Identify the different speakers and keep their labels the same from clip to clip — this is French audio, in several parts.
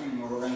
Speaker 1: partie numéro 20.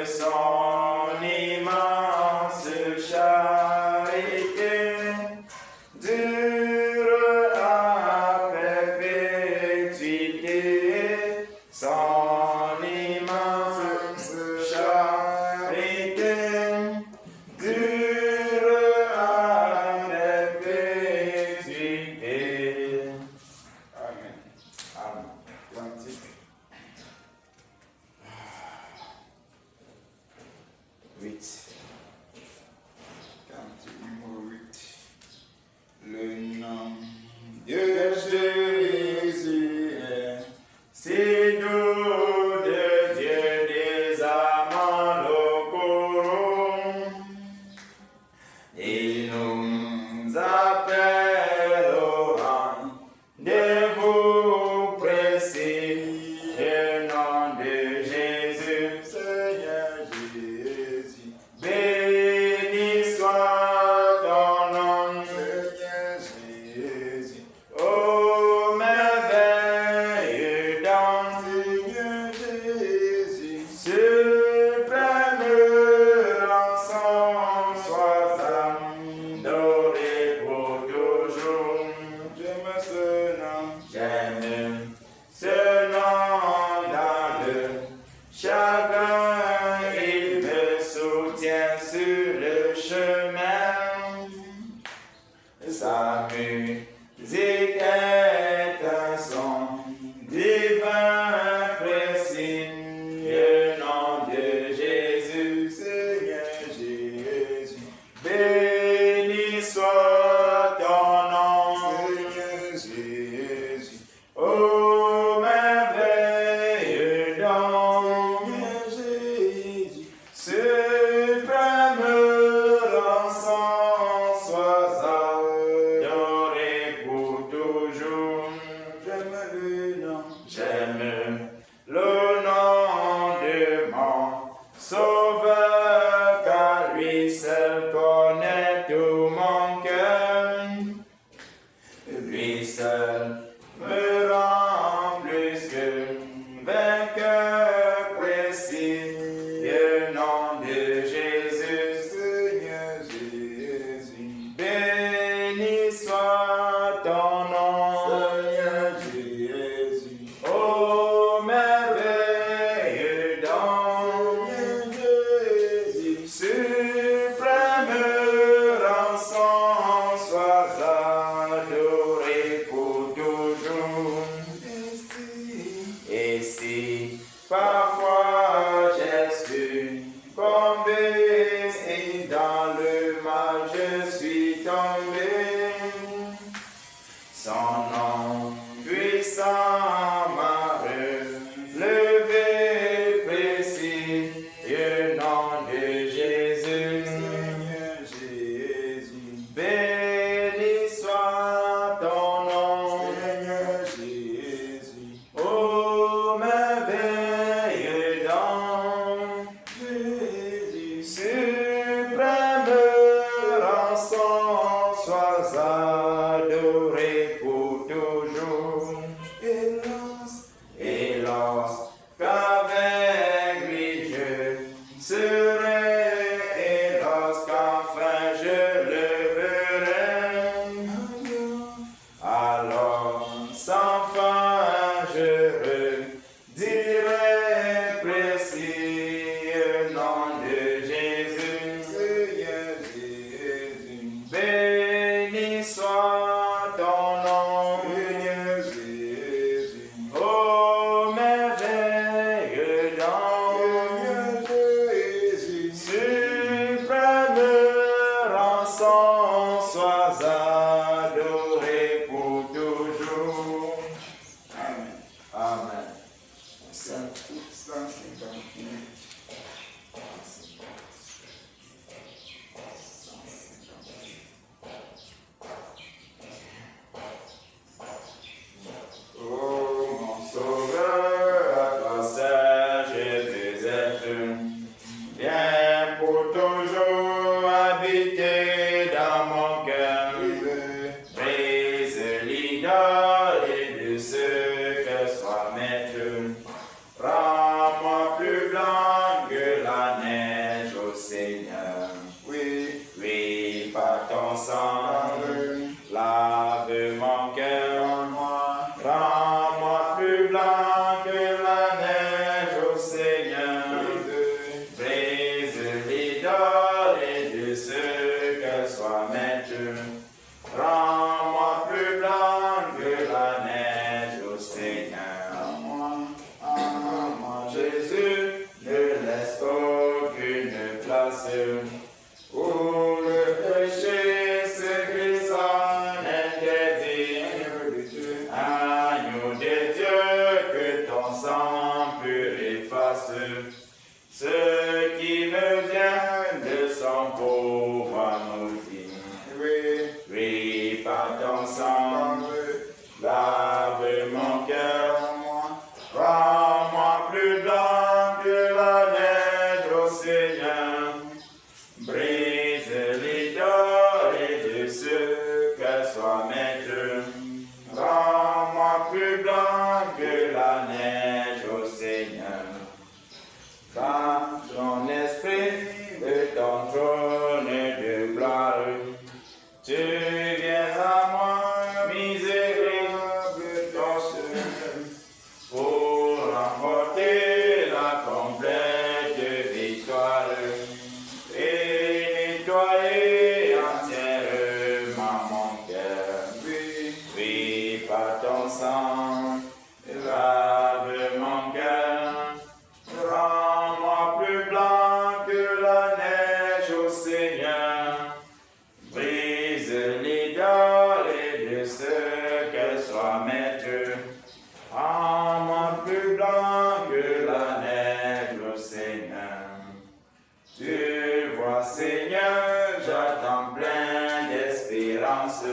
Speaker 2: Son immense charité,
Speaker 1: sa musique est un son divin, précis, le nom de Jésus, Seigneur Jésus. Béni soit ton nom, Seigneur Jésus. Ô merveilleux don, Seigneur Jésus, suprême rançon, sois adoré pour toujours. J'aime le nom de mon Sauveur, car lui seul connaît tout mon cœur. Lui seul me rend plus que vainqueur précis. Le nom de Jésus, Seigneur Jésus. Béni soit ton nom, Seigneur Jésus. Ô merveilleux don, Seigneur Jésus. Suprême rançon, sois adoré pour toujours. Et si parfois j'ai succombé et dans le mal je suis tombé, son nom puissant m'a relevé précis, le nom de Jésus, Seigneur Jésus. Béni soit ton nom, Seigneur Jésus. Ô merveilleux don, Jésus, suprême rançon, sois adoré pour toujours. Et lorsqu'avec lui je serai, et lorsqu'enfin je le verrai, alors sans fin je redirai précis le nom de Jésus, Seigneur Jésus. Béni soit ton nom, Seigneur Jésus. Ô merveilleux don, Seigneur Jésus. Suprême rançon, sois adoré pour toujours. Amen. Amen. Saint 151. Oh mon Sauveur, à toi seul je veux être. Viens pour toujours habiter dans mon cœur. Brise l'idole et de ce que soit maître. Rends-moi plus blanc que la neige, ô Seigneur. Oui, par ton sang, lave mon cœur. Rends-moi plus blanc que la neige, ô Seigneur. Brise l'idole et de ce que soit maître. Rends-moi plus blanc que la neige, ô Seigneur. Jésus, ne laisse aucune place où le péché se glisse en interdit. Agneau de Dieu, que ton sang pur efface ce qui me vient de son pouvoir maudit. Oui, par ton sang, lave mon cœur. Rends-moi plus blanc que la neige, ô Seigneur. Brise l'idole et de ce qu'elle soit maître. Rends-moi plus blanc que la neige, ô Seigneur. Par ton esprit de ton trône de gloire, tu viens à moi, Oui, par ton sang, lave mon cœur. Rends-moi plus blanc que la neige, ô Seigneur. Brise l'idole et de ce qu'elle soit maître. Rends-moi plus blanc que la neige, ô Seigneur. Tu vois, Seigneur, j'attends plein d'espérance.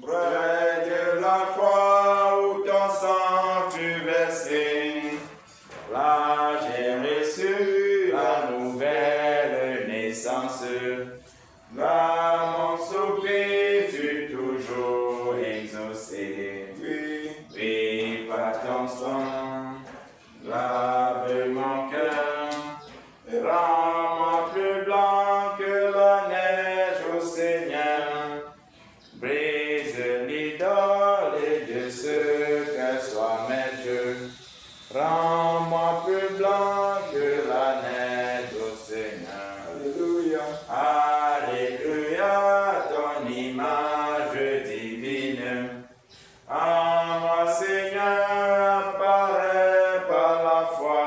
Speaker 1: Près de la croix où ton sang fut versé, là j'ai reçu la nouvelle naissance. Là mon soupir fut toujours exaucé. Oui, par ton sang, lave mon cœur. Rends-moi plus blanc que la neige, ô Seigneur. Brise l'idole et de ce qu'elle soit maître. Rends-moi plus blanc que la neige, ô Seigneur. Alléluia. Alléluia, ton image divine. En moi, Seigneur, apparaît par la foi.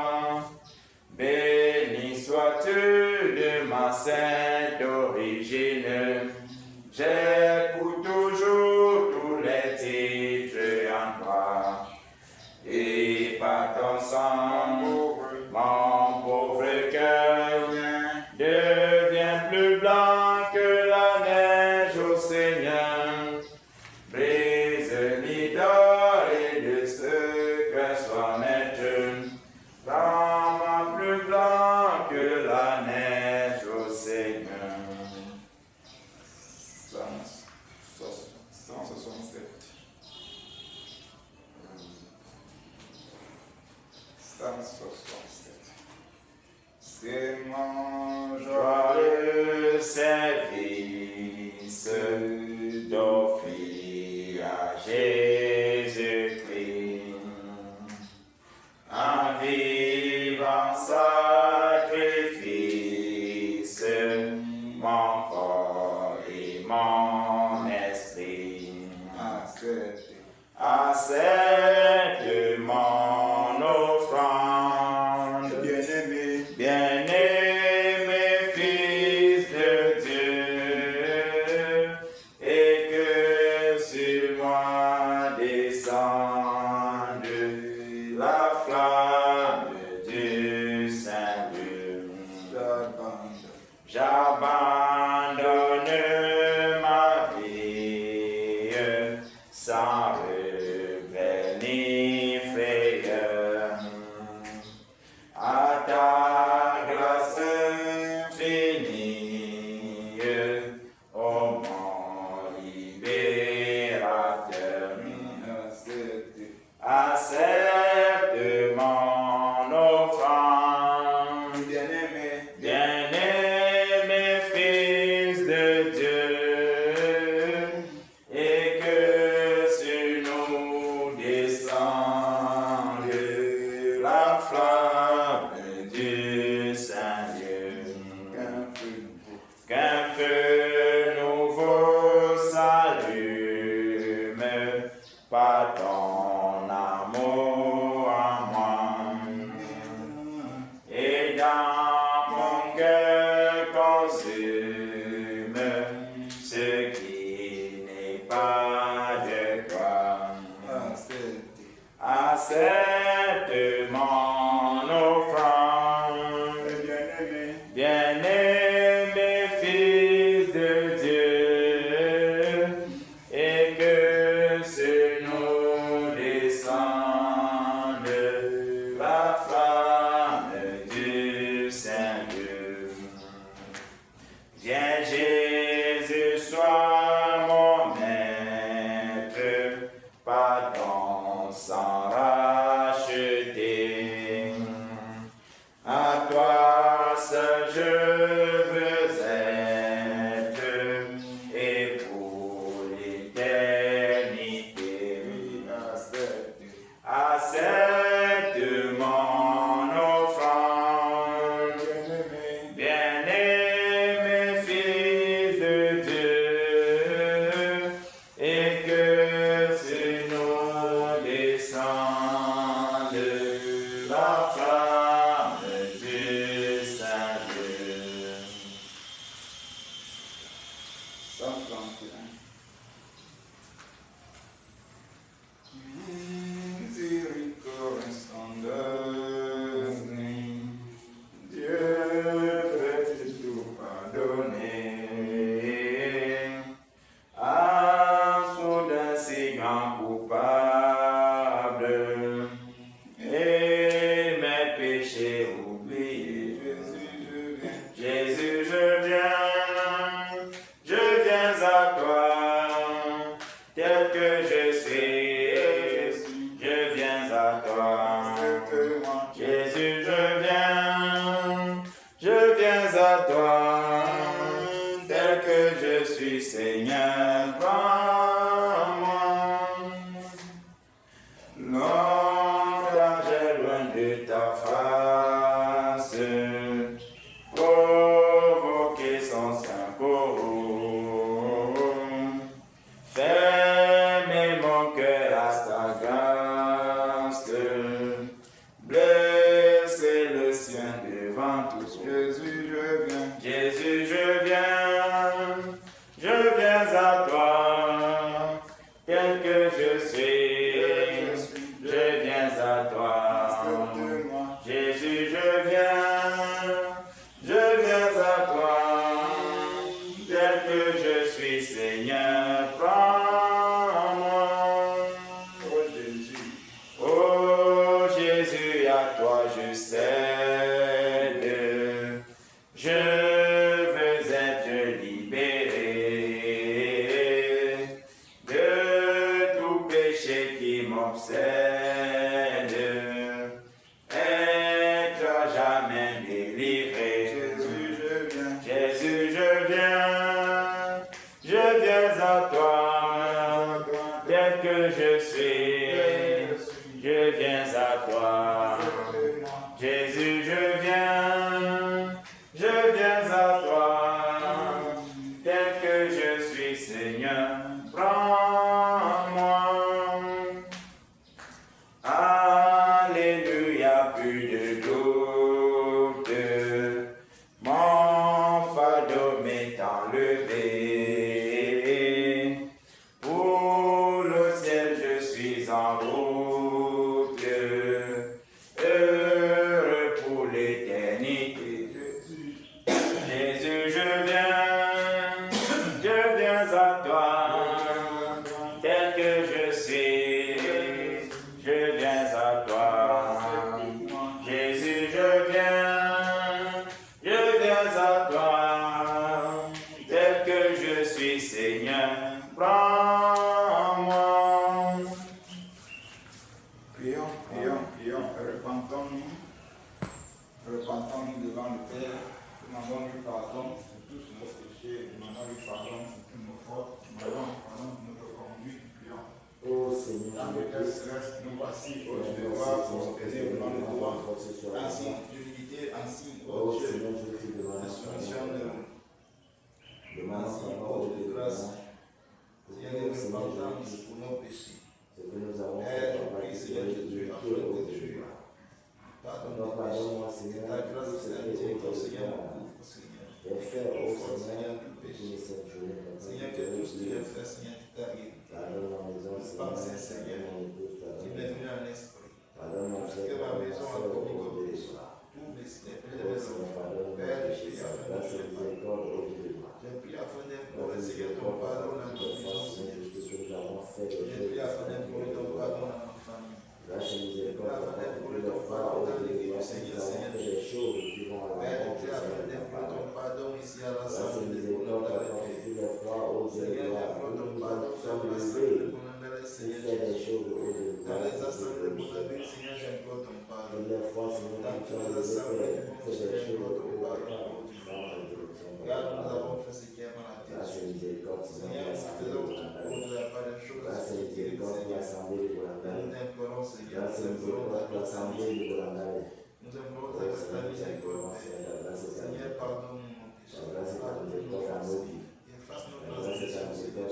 Speaker 1: Béni sois-tu de ma sainte origine. J'écoute toujours tous les titres en toi. Et par ton sang, mon pauvre cœur devient plus blanc que la neige, ô Seigneur. Brise l'idole et de ce qu'elle soit maître. Rends-moi plus blanc que la neige, ô Seigneur. 167. 167. C'est mon joyeux service d'offrir à Jésus-Christ un vivant sacrifice, mon corps et mon esprit. Accepte mon offrande, bien-aimé fils de Dieu, et que sur moi descende la flamme du salut. J'abandonne ma vie sans regret ni frayeur à ta grâce infinie, ô mon libérateur. Accepte mon offrande, bien-aimé fils de Dieu, et que sur nous descende la flamme du Saint-Dieu. Qu'un feu nouveau s'allume par ton amour en moi, et dans mon cœur consume ce qui n'est pas de toi. Accepte mon offrande, bien-aimé fils de Dieu, et que sur nous descende la flamme du Saint-Dieu. Viens Jésus, sois mon maître, par ton sang tel que je suis, je viens à toi. Jésus, je viens à toi, tel que je suis, Seigneur, prends-moi. Alléluia, plus de doute, mon fardeau m'est enlevé. Pour le ciel, je suis en route, heureux pour l'éternité. Jésus, je viens à toi, tel que je suis, je viens à toi. Jésus, je viens à toi, tel que je suis, Seigneur, prends-moi.
Speaker 2: Prions, repentons-nous devant le Père, demandons-lui pardon pour tous nos péchés, demandons-lui pardon pour toutes nos fautes, demandons pardon pour notre conduite, prions.
Speaker 3: Ô Seigneur,
Speaker 2: Dans le Père céleste, nous voici, ô Dieu de gloire, prospérer devant le droit, en signe d'humilité, en signe, ô Dieu, de soumission de grâce, Seigneur, de repentance pour nos péchés. Père, je prie, Seigneur Jésus, afin que tu pardonne-moi, Seigneur, ta grâce et ta miséricorde, Seigneur, nous couvre, Seigneur. Seigneur, tout péché. Seigneur, que tout ce que j'ai fait, Seigneur, qui t'arrive. Pensez, Seigneur, qui m'est venu en esprit. Que ma maison a commis comme péché. Tous mes maisons. Père, je prie afin que tu les pardonnes. Je prie afin d'implorer, Seigneur, ton pardon dans notre maison, Seigneur. Je prie afin d'implorer ton pardon dans ma famille. Je prie afin d'implorer ton pardon dans l'église, Seigneur, Seigneur. Père, je prie afin d'implorer ton pardon ici à l'Assemblée des bonhommes dans la paix. Seigneur, j'implore ton pardon sur l'Assemblée des bonhommes dans la Seigneur. Dans les assemblées de bonhommes, Seigneur, j'implore ton pardon. Dans toutes les assemblées du monde, j'implore ton pardon. Regarde, nous avons fait ce qui est mal à tes yeux. Seigneur, nous faisons tout pour de la part des choses qui Seigneur. Nous t'implorons, Seigneur, nous implorons ta grâce, nous implorons ta miséricorde. Seigneur, pardonne-nous nos péchés, pardonne-nous nos offenses, efface nos transgressions, Seigneur.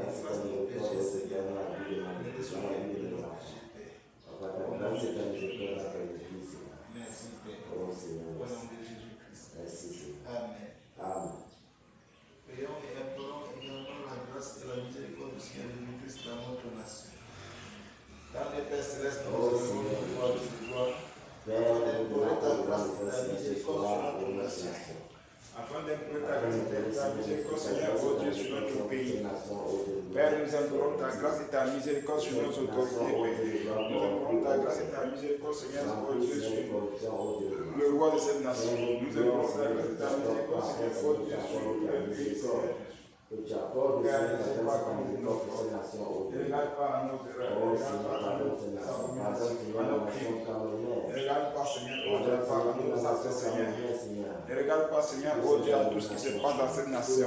Speaker 2: Efface nos péchés, Seigneur. Ne te souviens plus de nos péchés, Père. Au nom de Jésus-Christ. Merci, Père. Au nom de Jésus-Christ. Amen. Prions et implorons également la grâce et la miséricorde du Seigneur Jésus-Christ dans notre nation. Dans les Pères célestes, nous avons le droit de se voir, afin d'implorer ta grâce et ta miséricorde sur notre nation. Afin d'implorer ta grâce et ta miséricorde, Seigneur, ô Dieu, sur notre pays. Père, nous implorons ta grâce et ta miséricorde sur nos autorités, Père. Nous implorons ta grâce et ta miséricorde, Seigneur, ô Dieu, sur le roi de cette nation. Nous implorons ta grâce et ta miséricorde, Seigneur, ô Dieu, sur le pays, Seigneur.
Speaker 3: Que tu accordes aussi la grâce et la miséricorde pour cette nation, ô Dieu.
Speaker 2: Ne regarde pas à nos erreurs.
Speaker 3: Oh Seigneur, pardonne cette nation. Pardonne, Seigneur, la nation camerounaise.
Speaker 2: Ne regarde pas, Seigneur, ô Dieu, pardonne nos actes, Seigneur. Ne regarde pas, Seigneur, ô Dieu, à tout ce qui se passe dans cette nation.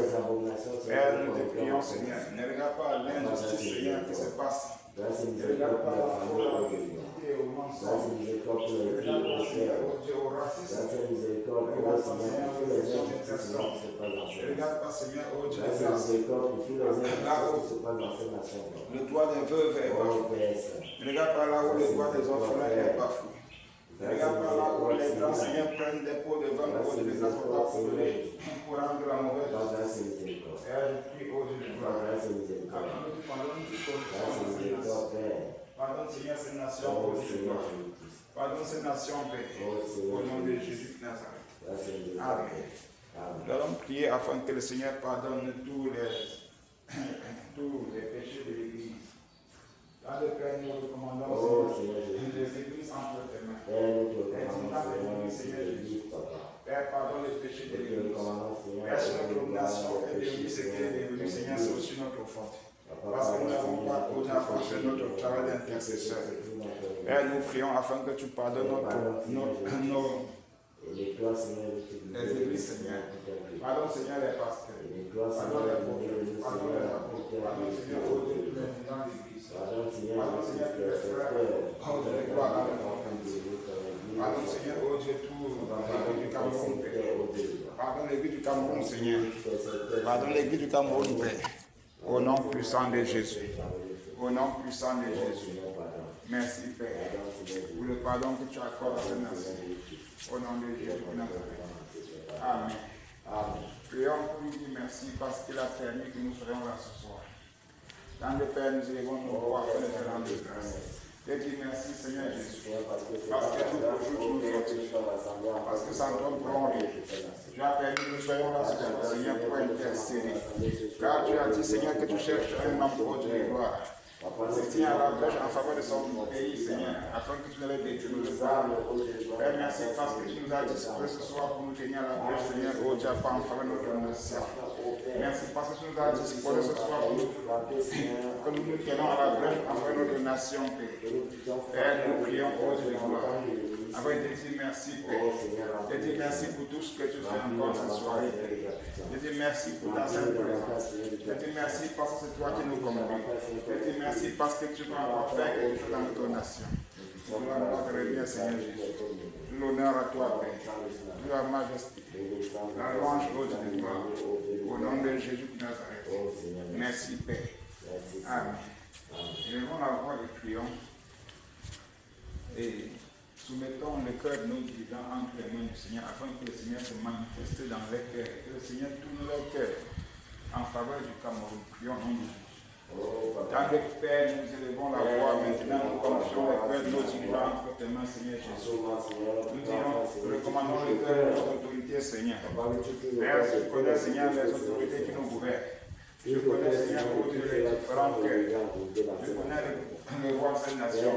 Speaker 2: Père, nous te prions, Seigneur. Ne regarde pas l'injustice, Seigneur, qui se passe.
Speaker 3: Grâce et
Speaker 2: Ne regarde
Speaker 3: miséricorde
Speaker 2: pas
Speaker 3: pour la
Speaker 2: la
Speaker 3: famille, ô Dieu.
Speaker 2: cruauté et au
Speaker 3: Grâce
Speaker 2: mensonge.
Speaker 3: et miséricorde pour
Speaker 2: Ne
Speaker 3: les filles,
Speaker 2: regarde
Speaker 3: ô
Speaker 2: pas, Seigneur,
Speaker 3: frères.
Speaker 2: ô Dieu, au racisme.
Speaker 3: Grâce et miséricorde pour le Seigneur, pour tous les injustices qui se passent dans
Speaker 2: Ne
Speaker 3: cette
Speaker 2: regarde
Speaker 3: nation.
Speaker 2: pas, Seigneur, ô Dieu,
Speaker 3: Grâce et miséricorde pour tous les injustices qui se passent dans cette nation.
Speaker 2: le droit des veuves est
Speaker 3: Oh
Speaker 2: bafoué.
Speaker 3: Père Saint.
Speaker 2: Ne regarde pas là où le droit des orphelins est bafoué. Ne regarde pas là où les grands seigneurs prennent des pots de vin pour les assoirs pour rendre la mauvaise
Speaker 3: Grâce
Speaker 2: justice.
Speaker 3: et miséricorde.
Speaker 2: Père, je prie au Dieu de gloire.
Speaker 3: Grâce et miséricorde.
Speaker 2: Afin que tu pardonnes toute corruption
Speaker 3: Grâce et
Speaker 2: dans cette nation.
Speaker 3: miséricorde, Père.
Speaker 2: Pardonne, Seigneur, cette nation
Speaker 3: Oh
Speaker 2: au Dieu de
Speaker 3: Seigneur
Speaker 2: gloire.
Speaker 3: Jésus-Christ.
Speaker 2: Pardonne cette nation, Père.
Speaker 3: Oh Seigneur
Speaker 2: Au nom de
Speaker 3: Jésus-Christ.
Speaker 2: Jésus de Nazareth.
Speaker 3: Grâce et miséricorde.
Speaker 2: Amen.
Speaker 3: Amen.
Speaker 2: Nous allons prier afin que le Seigneur pardonne tous les péchés de l'Église. Dans le Père, nous recommandons,
Speaker 3: Oh
Speaker 2: Seigneur,
Speaker 3: Seigneur Jésus.
Speaker 2: les églises entre tes mains.
Speaker 3: Père, nous te recommandons, Seigneur, Jésus, Papa.
Speaker 2: Père, pardonne les péchés de
Speaker 3: Nous te
Speaker 2: l'Église.
Speaker 3: recommandons, Seigneur,
Speaker 2: Père, sur notre
Speaker 3: gloire,
Speaker 2: nation,
Speaker 3: les
Speaker 2: et
Speaker 3: péchés
Speaker 2: de ce qui est devenu, Seigneur, c'est aussi notre faute.
Speaker 3: Papa,
Speaker 2: Parce que nous n'avons
Speaker 3: Seigneur,
Speaker 2: pas osé faire notre travail
Speaker 3: Jésus,
Speaker 2: d'intercesseur.
Speaker 3: Jésus,
Speaker 2: Père, nous prions afin que tu pardonnes
Speaker 3: et les gloires, Seigneur, de tes
Speaker 2: les églises, Seigneur. Pardonne, Seigneur, les pasteurs.
Speaker 3: Et les gloires,
Speaker 2: Pardonne
Speaker 3: Seigneur,
Speaker 2: les
Speaker 3: de
Speaker 2: prophètes.
Speaker 3: tes
Speaker 2: Pardonne les apôtres. Pardonne, Seigneur, au Dieu, tous les
Speaker 4: l'église.
Speaker 2: Pardonne, Seigneur,
Speaker 4: Pardonne, Seigneur, tous les frères. Oh, de la gloire à Pardonne, Seigneur, oh Dieu, tout l'église du Cameroun, Père. Pardonne l'église du Cameroun, Seigneur. Pardonne l'église du Cameroun, Père. Au nom puissant de Jésus. Au nom puissant de Jésus. Merci, Père, pour le pardon que tu accordes à cette nation. Au nom de Jésus de Nazareth. Amen. Prions pour lui dire merci parce qu'il a permis que nous soyons là ce soir. Dans le Père, nous élevons nos voix pour les rendre de grâce. Je dis merci, Seigneur Jésus, parce que tout le jour nous fortifies, parce que sans toi nous pourrons rien. Tu as permis que nous soyons là ce soir, Seigneur, pour intercéder. Car tu as dit, Seigneur, que tu cherches un homme pour de gloire. Se tient à la brèche en faveur de son pays, Seigneur, afin que tu ne les détruises pas. Père, merci parce que tu nous as disposé ce soir pour nous tenir à la brèche, Seigneur, oh Dieu, pas en faveur de notre nation. Merci parce que tu nous as disposé ce soir pour nous, que nous nous tenons à la brèche en faveur de notre nation, Père. Père, nous prions, oh Dieu de gloire. Afin de te dire merci, Père. Je te dis merci pour tout ce que tu fais encore cette soirée, Père. Je te dis merci pour ta sainte présence. Je te dis merci parce que c'est toi qui nous conduis. Je te dis merci parce que tu vas encore faire quelque chose dans ton nation. Gloire te revient, Seigneur Jésus. L'honneur à toi, Père. La majesté. La louange, ô Dieu de gloire. Au nom de Jésus de Nazareth. Merci, Père. Amen. Élevons la voix et prions. Et soumettons le cœur de nos dirigeants entre les mains du Seigneur afin que le Seigneur se manifeste dans les cœurs. Que le Seigneur tourne les cœurs en faveur du Cameroun. Prions en nous. Dans le Père, nous élevons la voix maintenant, nous confions les cœurs de nos dirigeants entre tes mains, Seigneur Jésus. Nous disons, nous recommandons le cœur de nos autorités, Seigneur. Père, tu connais, Seigneur, les autorités qui nous gouvernent. Je connais, Seigneur, les différents cœurs. Je connais le roi de cette nation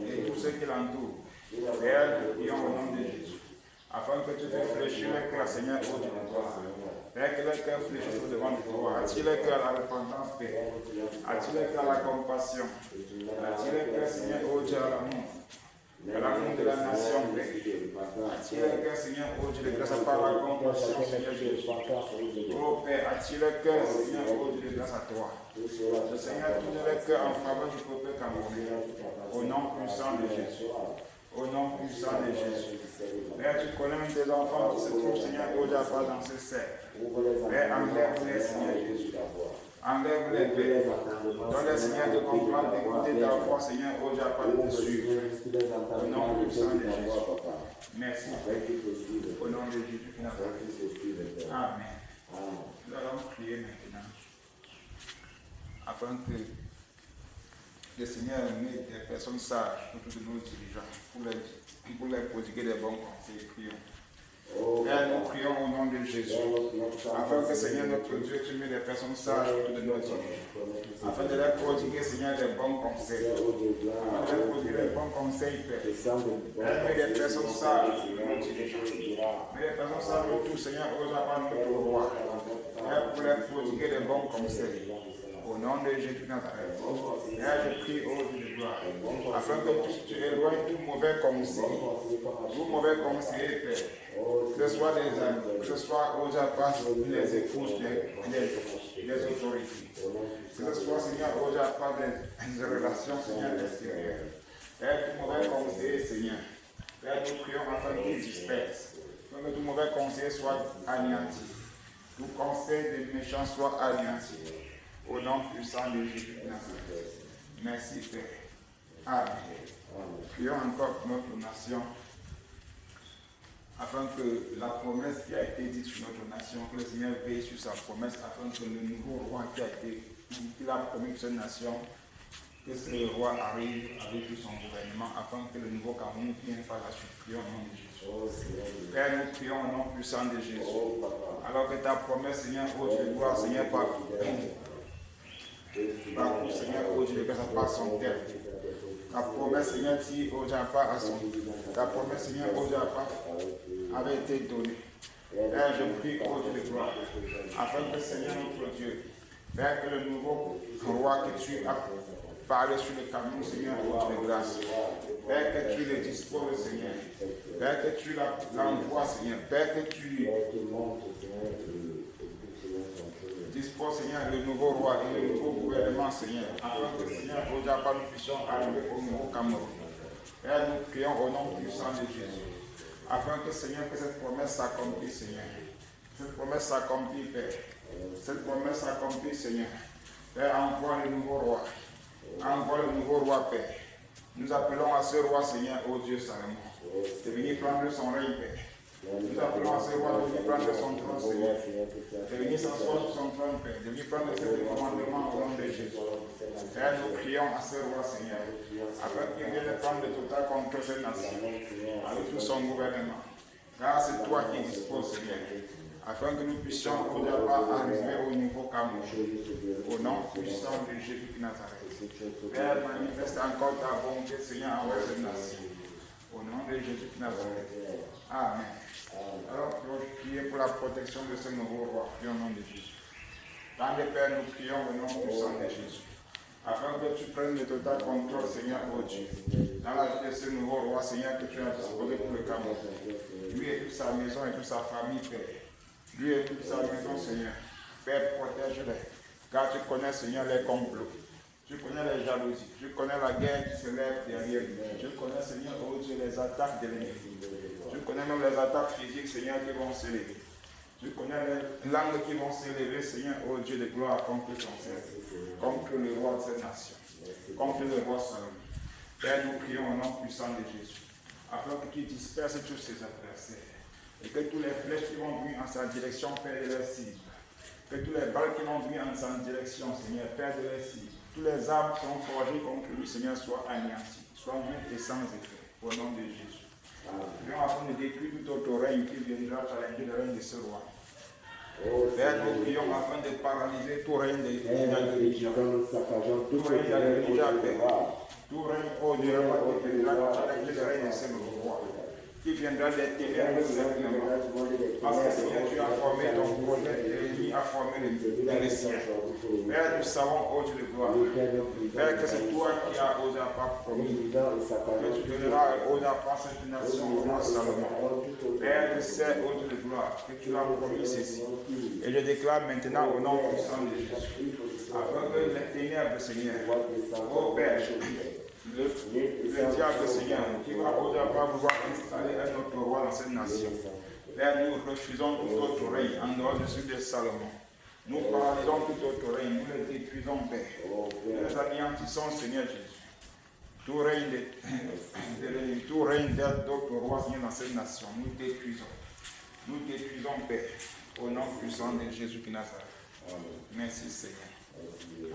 Speaker 4: et tous ceux qui l'entourent. Père, nous prions au nom de Jésus, afin que tu fasses fléchir les cœurs, Seigneur, au Dieu de gloire. Père, que les cœurs fléchissent devant toi. Attire les cœurs à la repentance, Père. Attire les cœurs à la compassion. Attire les cœurs, Seigneur, au Dieu, à l'amour. À l'amour de la nation, Père. Attire les cœurs, Seigneur, au Dieu, de grâce à par la compassion, Seigneur Jésus. Oh Père, attire les cœurs, Seigneur, au Dieu, de grâce à toi. Le Seigneur, tourne les cœurs en faveur du peuple camerounais. Au nom puissant de Jésus. Au nom puissant de Jésus. Père, tu connais tes enfants qui se trouvent, Seigneur, au Jaffa dans ce cercle. Père, enlève-les, Seigneur Jésus. Enlève-les, Père. Donne-les, Seigneur, de comprendre, d'écouter ta voix, Seigneur, au Jaffa de te suivre. Au nom puissant de Jésus. Merci, Père. Au nom de Jésus. Amen. Nous allons prier maintenant. Afin que le Seigneur met des personnes sages pour tous nos dirigeants, pour les prodiguer des bons conseils. Prions. Père, nous prions au nom de Jésus, afin que Seigneur notre Dieu, tu mets des personnes sages pour tous nos dirigeants, afin de les prodiguer, Seigneur, des bons conseils. Afin de les prodiguer des bons conseils, Père. Père, mets des personnes sages pour nos dirigeants. Mets des personnes sages pour tout, Seigneur, aux apôtres notre roi. Père, pour les prodiguer des bons conseils. Au nom de Jésus de Nazareth. Père, je prie au Dieu de gloire, afin que tu éloignes tout mauvais conseil, Père. Que ce soit des amis, que ce soit aux apparts, les épouses, les autorités. Que ce soit, Seigneur, aux apparts des relations, Seigneur, extérieures. Père, tout mauvais conseil, Seigneur. Père, nous prions afin qu'il disperse. Afin que tout mauvais conseil soit anéanti. Tout conseil des méchants soit anéanti. Au nom puissant de Jésus de Nazareth. Merci, Père. Amen. Prions encore pour notre nation, afin que la promesse qui a été dite sur notre nation, que le Seigneur veille sur sa promesse, afin que le nouveau roi qu'il a promis sur cette nation, que ce roi arrive avec tout son gouvernement, afin que le nouveau Cameroun vienne par la suite. Prions au nom de Jésus. Père, nous prions au nom puissant de Jésus. Alors que ta promesse, Seigneur, ô Dieu de gloire, Seigneur, parcours, Seigneur, ô Dieu de grâce, par son terme. Ta promesse, Seigneur, dit au Jaffa à son. Ta promesse, Seigneur, au Jaffa avait été donnée. Père, je prie, ô Dieu de gloire, afin que, Seigneur, notre Dieu, Père, que le nouveau roi que tu as parlé sur le Cameroun, Seigneur, ô Dieu de grâce. Père, que tu le disposes, Seigneur. Père, que tu l'envoies, Seigneur. Père, que tu disposes dispose, Seigneur, le nouveau roi et le nouveau gouvernement, Seigneur. Afin que, Seigneur, au Japon, nous puissions arriver au nouveau Cameroun. Père, nous prions au nom puissant de Jésus. Afin que, Seigneur, que cette promesse s'accomplisse, Seigneur. Cette promesse s'accomplit, Père. Cette promesse s'accomplit, Seigneur. Père, envoie le nouveau roi. Envoie le nouveau roi, Père. Nous appelons à ce roi, Seigneur, ô Dieu Salomon, de venir prendre son règne, Père. Nous appelons à ce roi de venir prendre son trône, Seigneur. De venir s'asseoir sur son trône, Père. De venir prendre ses commandements au nom de Jésus. Père, nous prions à ce roi, Seigneur, afin qu'il vienne prendre le total contrôle de cette nation, avec tout son gouvernement. Car c'est toi qui disposes, Seigneur, afin que nous puissions au départ arriver au niveau Cameroun, au nom puissant de Jésus de Nazareth. Père, manifeste encore ta bonté, Seigneur, envers cette nation. Au nom de Jésus de Nazareth. Amen. Alors, je prie pour la protection de ce nouveau roi, au nom de Jésus. Dans les Pères, nous prions au nom puissant de Jésus. Afin que tu prennes le total contrôle, Seigneur, ô Dieu, dans la vie de ce nouveau roi, Seigneur, que tu as disposé pour le Cameroun. Lui et toute sa maison et toute sa famille, Père. Lui et toute sa maison, Seigneur. Père, protège-les. Car tu connais, Seigneur, les complots. Tu connais les jalousies. Tu connais la guerre qui se lève derrière lui. Tu connais, Seigneur, ô Dieu, les attaques de l'ennemi. Tu connais même les attaques physiques, Seigneur, qui vont s'élever. Tu connais les langues qui vont s'élever, Seigneur, ô Dieu de gloire, contre ton service, contre le roi de cette nation, contre le roi Salomon. Père, nous prions au nom puissant de Jésus, afin que tu disperses tous ses adversaires, et que tous les flèches qui vont venir en sa direction, Père, de leur cible, que tous les balles qui vont venir en sa direction, Seigneur, Père, de leur cible, tous les arbres qui sont forgés contre lui, Seigneur, soient anéantis, soient nuls et sans effet, au nom de Jésus. Nous afin de détruire tout autre règne qui viendra challenger le règne de ce roi. Père, nous prions afin de paralyser tout règne d'agriculture. Tout règne d'agriculture, tout règne au Dieu qui viendra challenger le règne de ce roi. Qui viendra des ténèbres parce que Seigneur, tu as formé ton projet et l'ennemi a formé le sien. Père, nous savons, ô Dieu de gloire, Père, que c'est toi qui as osé pas promis, que tu donneras aux apparts cette nation au roi Salomon. Père, je sais, ô Dieu de gloire, que tu as promis ceci. Et je déclare maintenant au nom puissant de Jésus, afin que les ténèbres, Seigneur, ô Père, le diable, Seigneur, qui va au-delà vouloir installer un autre roi dans cette nation. Père, nous refusons tout autre règne en dehors de celui de Salomon. Nous paralysons tout autre règne, nous les détruisons, Père. Nous les anéantissons, Seigneur Jésus. Tout règne d'autres rois, Seigneur, dans cette nation, nous détruisons. Nous détruisons, Père, au nom puissant de Jésus de Nazareth. Merci, Seigneur.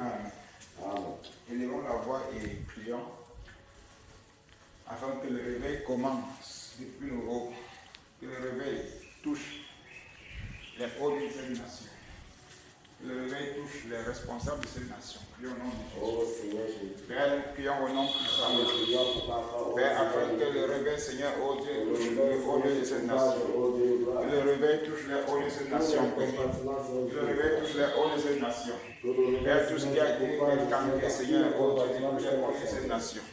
Speaker 4: Amen. Élevons la voix et prions afin que le réveil commence depuis le haut, que le réveil touche les hauts de cette nation, que le réveil touche les responsables de cette nation. Prions au nom de Jésus. Père, nous prions au nom puissant de Jésus. Père, afin que le réveil, Seigneur, ô Dieu, touche les hauts de cette nation. Que le réveil touche les hauts de cette nation, Père. Que le réveil touche les hauts de cette nation. Père, tout ce qui a été incanté, Seigneur, ô Dieu, touche les hauts de cette nation.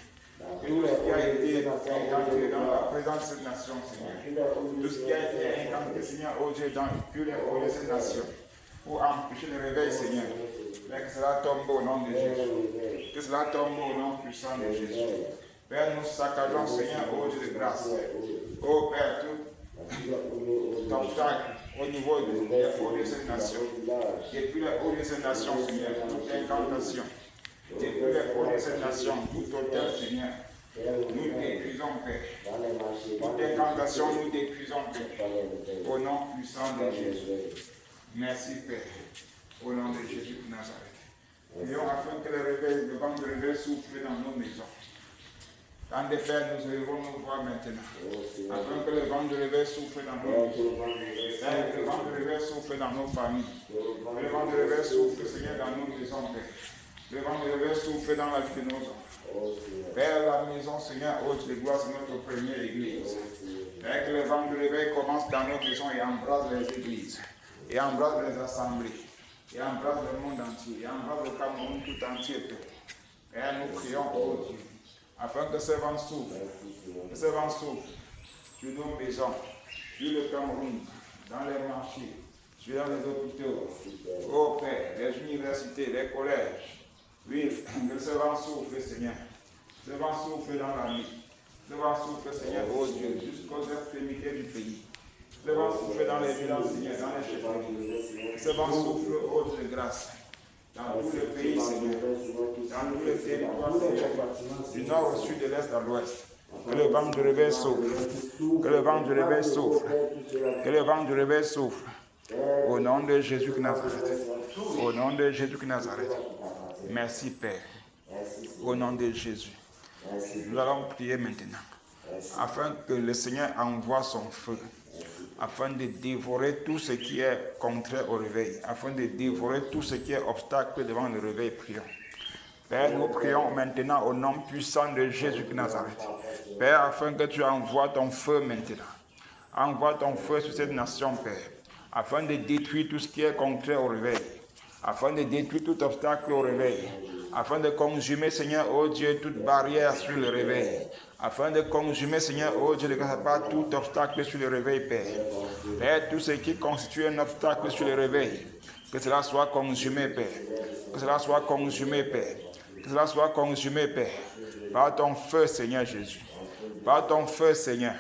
Speaker 4: Que tout ce qui a été incanté dans la présence de cette nation, Seigneur. Tout ce qui a été incanté, Seigneur, ô Dieu, dans les hauts de cette nation. Pour empêcher le réveil, Seigneur. Père, que cela tombe au nom de Jésus. Que cela tombe au nom puissant de Jésus. Père, nous saccageons, Seigneur, ô Dieu de grâce. Ô Père, tout obstacle au niveau de cette nation. Depuis les hauts de cette nation, Seigneur, toute incantation. Depuis les hauts de cette nation, tout hôtel, Seigneur. Nous détruisons, Père. Toute incantation, nous détruisons, Père. Au nom puissant de Jésus. Merci, Père. Au nom de Jésus de Nazareth. Prions afin que le vent de réveil souffle dans nos maisons. Dans des Pères, nous élevons nos voix maintenant. Afin que le vent de réveil souffle dans nos maisons. Que le vent de réveil souffle dans nos familles. Que le vent de réveil souffle, Seigneur, dans nos maisons, Père. Que le vent de réveil souffle dans la vie de nos enfants. Père, la maison, Seigneur, haute de gloire, c'est notre première église. Père, que le vent de réveil commence dans nos maisons et embrasse les églises. Et embrasse les assemblées. Et embrasse le monde entier. Et embrasse le Cameroun tout entier, Père. Père, nous prions, ô Dieu, afin que ce vent souffle. Que ce vent souffle sur nos maisons, sur le Cameroun, dans les marchés, suis dans les hôpitaux. Oh Père, les universités, les collèges. Oui, que ce vent souffle, Seigneur. Ce vent souffle dans la nuit. Ce vent souffle, Seigneur, oh Dieu, jusqu'aux extrémités du pays. Ce vent souffle dans les villages, Seigneur, dans les chefs. Ce vent souffle, oh Dieu de grâce. Dans tout le pays, Seigneur. Dans tout le territoire, Seigneur. Du nord au sud, de l'est à l'ouest. Que le vent du réveil souffle. Que le vent du réveil souffle. Que le vent du réveil souffle. Au nom de Jésus de Nazareth. Au nom de Jésus de Nazareth. Merci, Père. Au nom de Jésus. Nous allons prier maintenant. Afin que le Seigneur envoie son feu. Afin de dévorer tout ce qui est contraire au réveil. Afin de dévorer tout ce qui est obstacle devant le réveil. Prions. Père, nous prions maintenant au nom puissant de Jésus de Nazareth. Père, afin que tu envoies ton feu maintenant. Envoie ton feu sur cette nation, Père. Afin de détruire tout ce qui est contraire au réveil. Afin de détruire tout obstacle au réveil. Afin de consumer, Seigneur, oh Dieu, toute barrière sur le réveil. Afin de consumer, Seigneur, oh Dieu, de pas tout obstacle sur le réveil, Père. Père, tout ce qui constitue un obstacle sur le réveil, que cela soit consumé, Père. Que cela soit consumé, Père. Que cela soit consumé, Père. Par ton feu, Seigneur Jésus. Par ton feu, Seigneur.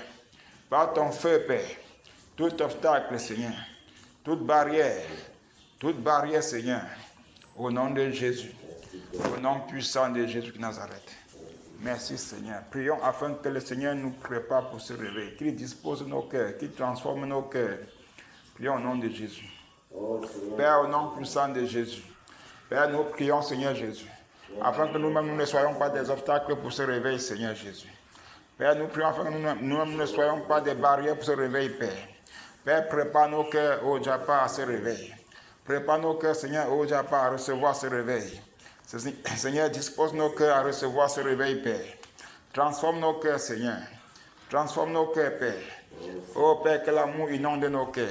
Speaker 4: Par ton feu, Père. Tout obstacle, Seigneur. Toute barrière, Seigneur. Au nom de Jésus. Au nom puissant de Jésus de Nazareth. Merci, Seigneur. Prions afin que le Seigneur nous prépare pour ce réveil. Qu'il dispose nos cœurs, qu'il transforme nos cœurs. Prions au nom de Jésus. Père, au nom puissant de Jésus. Père, nous prions, Seigneur Jésus. Afin que nous-mêmes nous ne soyons pas des obstacles pour ce réveil, Seigneur Jésus. Père, nous prions afin que nous-mêmes ne soyons pas des barrières pour ce réveil, Père. Père, prépare nos cœurs, ô Japa, à ce réveil. Prépare nos cœurs, Seigneur, ô Japa, à recevoir ce réveil. Seigneur, dispose nos cœurs à recevoir ce réveil, Père. Transforme nos cœurs, Seigneur. Transforme nos cœurs, Père. Ô Père, que l'amour inonde nos cœurs.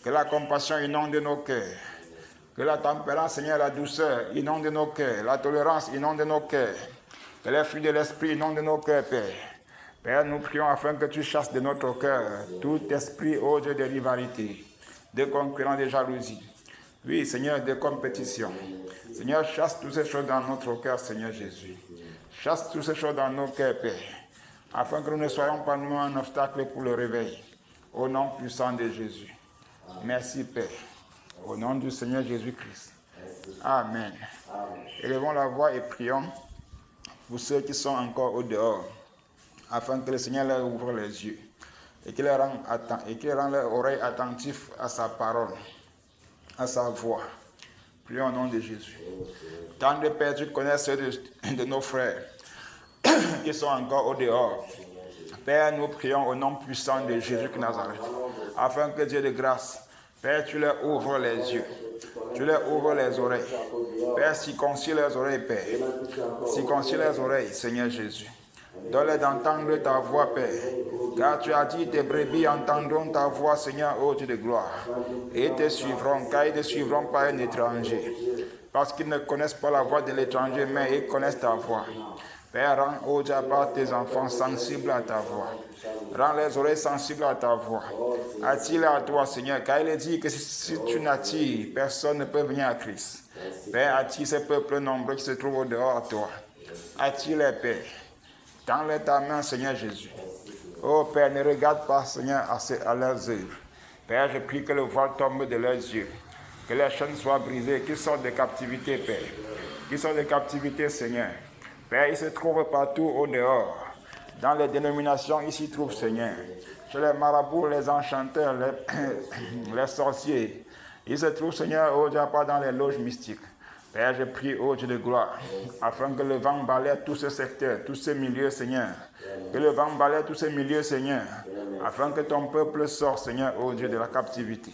Speaker 4: Que la compassion inonde nos cœurs. Que la tempérance, Seigneur, la douceur inonde nos cœurs. La tolérance inonde nos cœurs. Que les fruits de l'esprit inonde nos cœurs, Père. Père, nous prions afin que tu chasses de notre cœur tout esprit, ô Dieu, de rivalité, de concurrence, de jalousie. Oui, Seigneur, de compétition. Seigneur, chasse toutes ces choses dans notre cœur, Seigneur Jésus. Chasse toutes ces choses dans nos cœurs, Père. Afin que nous ne soyons pas nous un obstacle pour le réveil. Au nom puissant de Jésus. Merci, Père. Au nom du Seigneur Jésus-Christ. Amen. Élevons la voix et prions pour ceux qui sont encore au dehors, afin que le Seigneur leur ouvre les yeux et qu'il leur rende leur oreille attentive à sa parole, à sa voix. Prions au nom de Jésus. Tant de Père, tu connais ceux de nos frères qui sont encore au dehors. Père, nous prions au nom puissant de Jésus de Nazareth, afin que Dieu de grâce, Père, tu leur ouvres les yeux, tu leur ouvres les oreilles. Père, circoncis leurs oreilles, Père. Circoncis leurs oreilles, Seigneur Jésus. Donne-leur d'entendre ta voix, Père. Car tu as dit, tes brebis entendront ta voix, Seigneur, ô Dieu de gloire. Et ils te suivront, car ils ne suivront pas un étranger. Parce qu'ils ne connaissent pas la voix de l'étranger, mais ils connaissent ta voix. Père, rends, ô Dieu, tes enfants sensibles à ta voix. Rends les oreilles sensibles à ta voix. Attire-les à toi, Seigneur, car il est dit que si tu n'attires, personne ne peut venir à Christ. Père, attire ces peuples nombreux qui se trouvent au dehors à toi. Attire-les, Père. Tends-les ta main, Seigneur Jésus. Oh Père, ne regarde pas, Seigneur, à leurs œuvres. Père, je prie que le voile tombe de leurs yeux. Que les chaînes soient brisées, qu'ils sortent de captivité, Père. Qu'ils sortent de captivité, Seigneur. Père, ils se trouvent partout au dehors. Dans les dénominations, ils s'y trouvent, Seigneur. Chez les marabouts, les enchanteurs, les sorciers. Ils se trouvent, Seigneur, au Dieu, pas dans les loges mystiques. Père, je prie, ô Dieu de gloire, afin que le vent balaie tous ces secteurs, tous ces milieux, Seigneur. Que le vent balaie tous ces milieux, Seigneur. Afin que ton peuple sorte, Seigneur, ô Dieu, de la captivité.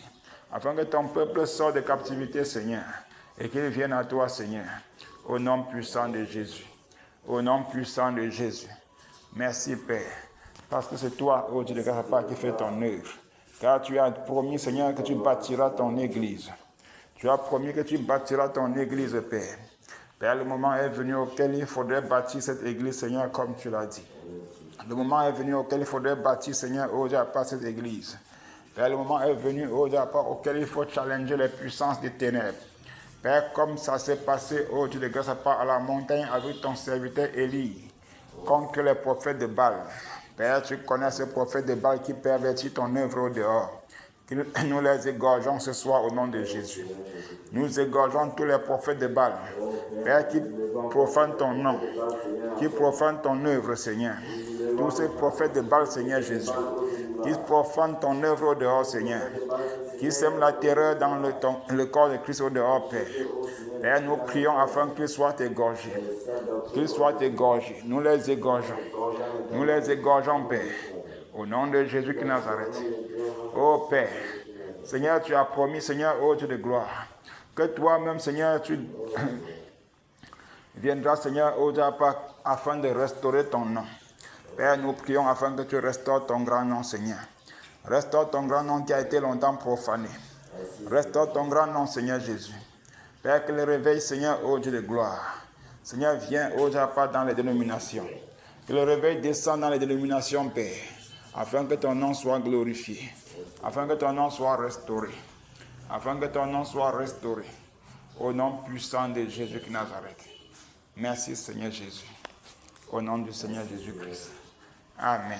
Speaker 4: Afin que ton peuple sorte de captivité, Seigneur. Et qu'il vienne à toi, Seigneur. Au nom puissant de Jésus. Au nom puissant de Jésus. Merci, Père. Parce que c'est toi, ô Dieu de grâce, qui fais ton œuvre. Car tu as promis, Seigneur, que tu bâtiras ton église. Tu as promis que tu bâtiras ton église, Père. Père, le moment est venu auquel il faudrait bâtir cette église, Seigneur, comme tu l'as dit. Le moment est venu auquel il faudrait bâtir, Seigneur, ô Dieu, pas cette église. Père, le moment est venu, oh Dieu, auquel il faut challenger les puissances des ténèbres. Père, comme ça s'est passé, oh Dieu de grâce, à la montagne avec ton serviteur Élie, contre les prophètes de Baal. Père, tu connais ces prophètes de Baal qui pervertit ton œuvre au dehors. Nous les égorgeons ce soir au nom de Jésus. Nous égorgeons tous les prophètes de Baal. Père, qui profanent ton nom, qui profanent ton œuvre, Seigneur. Tous ces prophètes de Baal, Seigneur Jésus, qui profanent ton œuvre au dehors, Seigneur, qui sèment la terreur dans le corps de Christ au dehors, Père. Père, nous prions afin qu'ils soient égorgés. Qu'ils soient égorgés. Nous les égorgeons. Nous les égorgeons, Père. Au nom de Jésus qui Nazareth. Oh Père, Seigneur, tu as promis, Seigneur, ô Dieu de gloire, que toi-même, Seigneur, tu viendras, Seigneur, ô Dieu, afin de restaurer ton nom. Père, nous prions afin que tu restaures ton grand nom, Seigneur. Restaure ton grand nom qui a été longtemps profané. Restaure ton grand nom, Seigneur Jésus. Père, que le réveil, Seigneur, ô Dieu de gloire. Seigneur, viens, ô Dieu, dans les dénominations. Que le réveil descende dans les dénominations, Père, afin que ton nom soit glorifié. Afin que ton nom soit restauré. Afin que ton nom soit restauré. Au nom puissant de Jésus de Nazareth. Merci Seigneur Jésus. Au nom du Seigneur Jésus-Christ. Amen.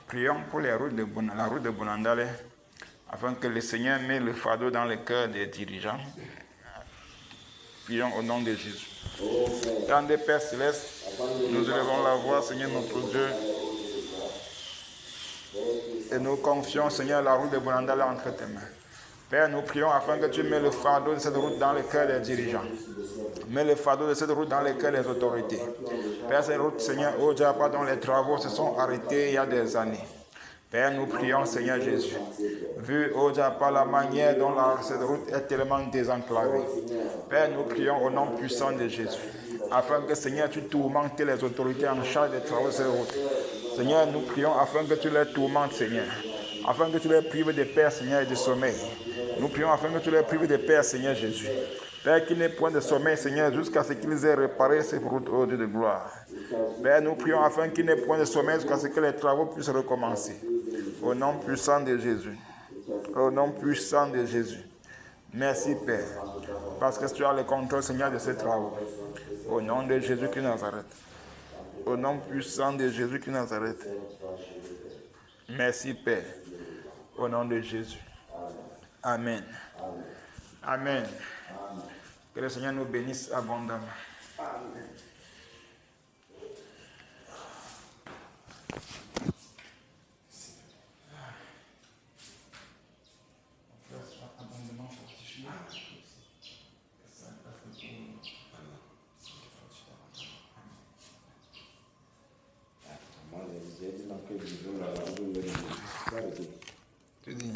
Speaker 4: Prions pour la route de Bonandale, afin que le Seigneur mette le fardeau dans le cœur des dirigeants. Prions au nom de Jésus. Dans des Pères célestes, nous élevons la voix, Seigneur notre Dieu. Et nous confions, Seigneur, la route de Bonandale entre tes mains. Père, nous prions afin que tu mets le fardeau de cette route dans le cœur des dirigeants. Mets le fardeau de cette route dans le cœur des autorités. Père, cette route, Seigneur, oh Dieu, dont les travaux se sont arrêtés il y a des années. Père, nous prions, Seigneur Jésus, vu, oh Dieu, par la manière dont cette route est tellement désenclavée. Père, nous prions au nom puissant de Jésus, afin que, Seigneur, tu tourmentes les autorités en charge des travaux de cette route. Seigneur, nous prions afin que tu les tourmentes, Seigneur, afin que tu les prives de paix, Seigneur, et de sommeil. Nous prions afin que tu les prives de paix, Seigneur Jésus. Père, qu'il n'ait point de sommeil, Seigneur, jusqu'à ce qu'ils aient réparé ces routes, ô Dieu de gloire. Père, nous prions afin qu'il n'ait point de sommeil jusqu'à ce que les travaux puissent recommencer. Au nom puissant de Jésus. Au nom puissant de Jésus. Merci, Père, parce que tu as le contrôle, Seigneur, de ces travaux. Au nom de Jésus qui Nazareth. Au nom puissant de Jésus qui Nazareth. Merci, Père. Au nom de Jésus. Amen. Amen. Que le Seigneur nous bénisse abondamment. Amen.
Speaker 2: J'ai dit dans quel livre, là, tu dis.